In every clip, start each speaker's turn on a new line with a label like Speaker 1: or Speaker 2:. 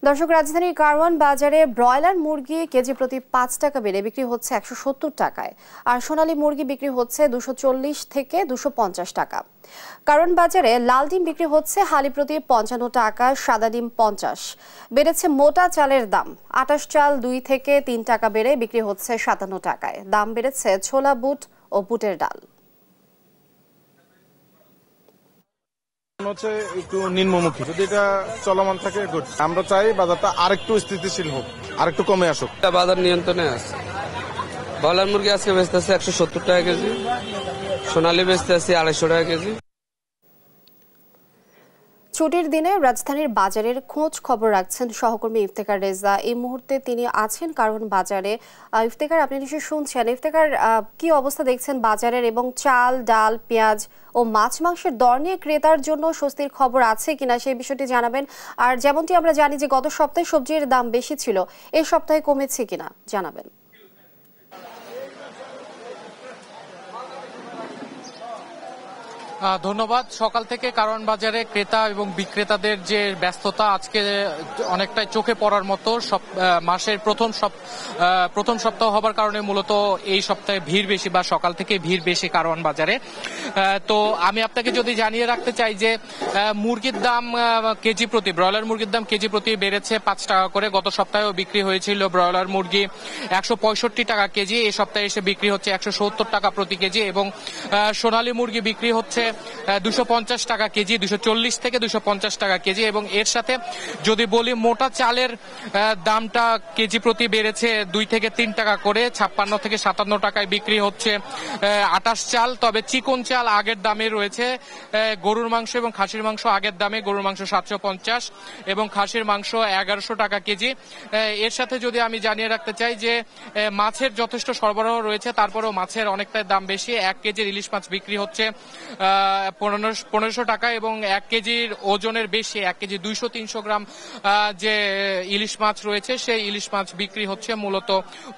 Speaker 1: দর্শক, রাজধানীর কারওয়ান বাজারে ব্রয়লার মুরগি কেজি প্রতি ৫ টাকা বেড়ে বিক্রি হচ্ছে ১৭০ টাকায়, আর সোনালী মুরগি বিক্রি হচ্ছে ২৪০ থেকে ২৫০ টাকা। কারওয়ান বাজারে লাল ডিম বিক্রি হচ্ছে হালি প্রতি ৫৫ টাকা, সাদা ডিম ৫০। বেড়েছে মোটা চালের দাম। আটাশ চাল ২ থেকে ৩ টাকা বেড়ে বিক্রি হচ্ছে ৫৭ টাকায়। দাম বেড়েছে ছোলা বুট ও বুটের ডাল।
Speaker 2: হচ্ছে একটু নিম্নমুখী, যদি এটা চলমান থাকে গুড। আমরা চাই বাজারটা আরেকটু স্থিতিশীল হোক, আরেকটু কমে আসুক।
Speaker 3: বাজার নিয়ন্ত্রণে আছে। ব্রয়লার মুরগি আজকে বেচতে আছে ১৭০ টাকা কেজি, সোনালী বেচতে আছে ২৫০ টাকা কেজি।
Speaker 1: ছুটির দিনে রাজধানীর বাজারের খোঁজ খবর রাখছেন সহকর্মী ইফতেখার রেজা। এই মুহূর্তে তিনি আছেন কারওয়ান বাজারে। ইফতেখার, আপনি নিশ্চয়ই শুনছেন। ইফতেখার, কি অবস্থা দেখছেন বাজারের, এবং চাল, ডাল, পেঁয়াজ ও মাছ মাংসের দর নিয়ে ক্রেতার জন্য স্বস্তির খবর আছে কিনা সেই বিষয়টি জানাবেন। আর যেমনটি আমরা জানি যে গত সপ্তাহে সবজির দাম বেশি ছিল, এই সপ্তাহে কমেছে কিনা জানাবেন।
Speaker 4: ধন্যবাদ। সকাল থেকে কারওয়ান বাজারে ক্রেতা এবং বিক্রেতাদের যে ব্যস্ততা আজকে অনেকটাই চোখে পড়ার মতো। মাসের প্রথম সপ্তাহ হবার কারণে মূলত এই সপ্তাহে ভিড় বেশি, বা সকাল থেকে ভিড় বেশি কারওয়ান বাজারে। তো আমি আপনাকে যদি জানিয়ে রাখতে চাই যে মুরগির দাম কেজি প্রতি, ব্রয়লার মুরগির দাম কেজি প্রতি বেড়েছে ৫ টাকা করে। গত সপ্তাহেও বিক্রি হয়েছিল ব্রয়লার মুরগি ১৬৫ টাকা কেজি, এই সপ্তাহে এসে বিক্রি হচ্ছে ১৭০ টাকা প্রতি কেজি, এবং সোনালী মুরগি বিক্রি হচ্ছে ২৫০ টাকা কেজি, ২৪০ থেকে ২৫০ টাকা কেজি। এবং এর সাথে যদি বলি মোটা চালের দামটা কেজি প্রতি বেড়েছে ২ থেকে ৩ টাকা করে, ৫৬ থেকে ৫৭ টাকায় বিক্রি হচ্ছে আটাশ চাল। তবে চিকন চাল আগের দামে রয়েছে। গরুর মাংস এবং খাসির মাংস আগের দামে, গরুর মাংস ৭৫০ এবং খাসির মাংস ১১০০ টাকা কেজি। এর সাথে যদি আমি জানিয়ে রাখতে চাই যে মাছের যথেষ্ট সরবরাহ রয়েছে, তারপরেও মাছের অনেকটাই দাম বেশি। ১ কেজির ইলিশ মাছ বিক্রি হচ্ছে ১৫০০ টাকা, এবং ১ কেজির ওজনের বেশি, ১ কেজি ২০০-৩০০ গ্রাম যে ইলিশ মাছ রয়েছে, সেই ইলিশ মাছ বিক্রি হচ্ছে মূলত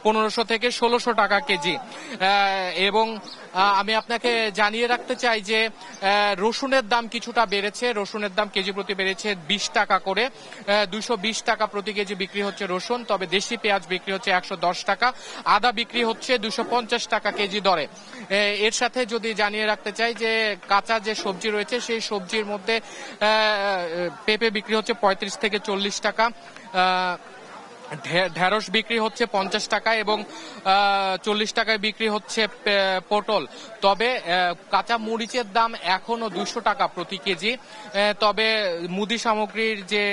Speaker 4: ১৫০০ থেকে ১৬০০ টাকা কেজি। এবং আমি আপনাকে জানিয়ে রাখতে চাই যে রসুনের দাম কিছুটা বেড়েছে। রসুনের দাম কেজি প্রতি বেড়েছে ২০ টাকা করে, ২২০ টাকা প্রতি কেজি বিক্রি হচ্ছে রসুন। তবে দেশি পেঁয়াজ বিক্রি হচ্ছে ১১০ টাকা, আদা বিক্রি হচ্ছে ২৫০ টাকা কেজি দরে। এর সাথে যদি জানিয়ে রাখতে চাই যে কাঁচা যে সবজি রয়েছে, সেই সবজির মধ্যে পেঁপে বিক্রি হচ্ছে ৩৫ থেকে ৪০ টাকা, ঢেঁড়স বিক্রি হচ্ছে ৫০ টাকা, এবং ৪০ টাকায় বিক্রি হচ্ছে পটল। তবে কাঁচা মরিচের দাম এখনো ২০০ টাকা প্রতি কেজি। তবে মুদি সামগ্রীর যে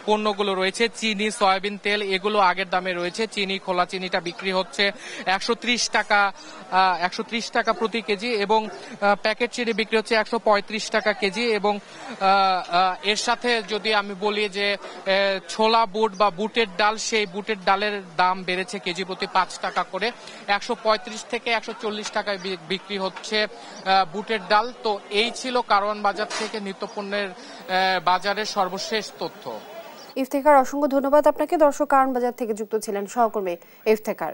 Speaker 4: পণ্যগুলো রয়েছে, চিনি, সয়াবিন তেল, এগুলো আগের দামে রয়েছে। চিনি, খোলা চিনিটা বিক্রি হচ্ছে ১৩০ টাকা প্রতি কেজি, এবং প্যাকেট চিনি বিক্রি হচ্ছে ১৩৫ টাকা কেজি। এবং এর সাথে যদি আমি বলি যে ছোলা বুট বা বুটের ডাল, সেই বুটের ডালের দাম বেড়েছে কেজি প্রতি ৫ টাকা করে, ১৩৫ থেকে ১৪০ টাকায় বিক্রি হচ্ছে বুটের ডাল। তো এই ছিল কারওয়ান বাজার থেকে নিত্যপণ্যের বাজারের সর্বশেষ তথ্য।
Speaker 1: ইফতেখার, অসংখ্য ধন্যবাদ আপনাকে। দর্শক, কারওয়ান বাজার থেকে যুক্ত ছিলেন সহকর্মী ইফতেখার।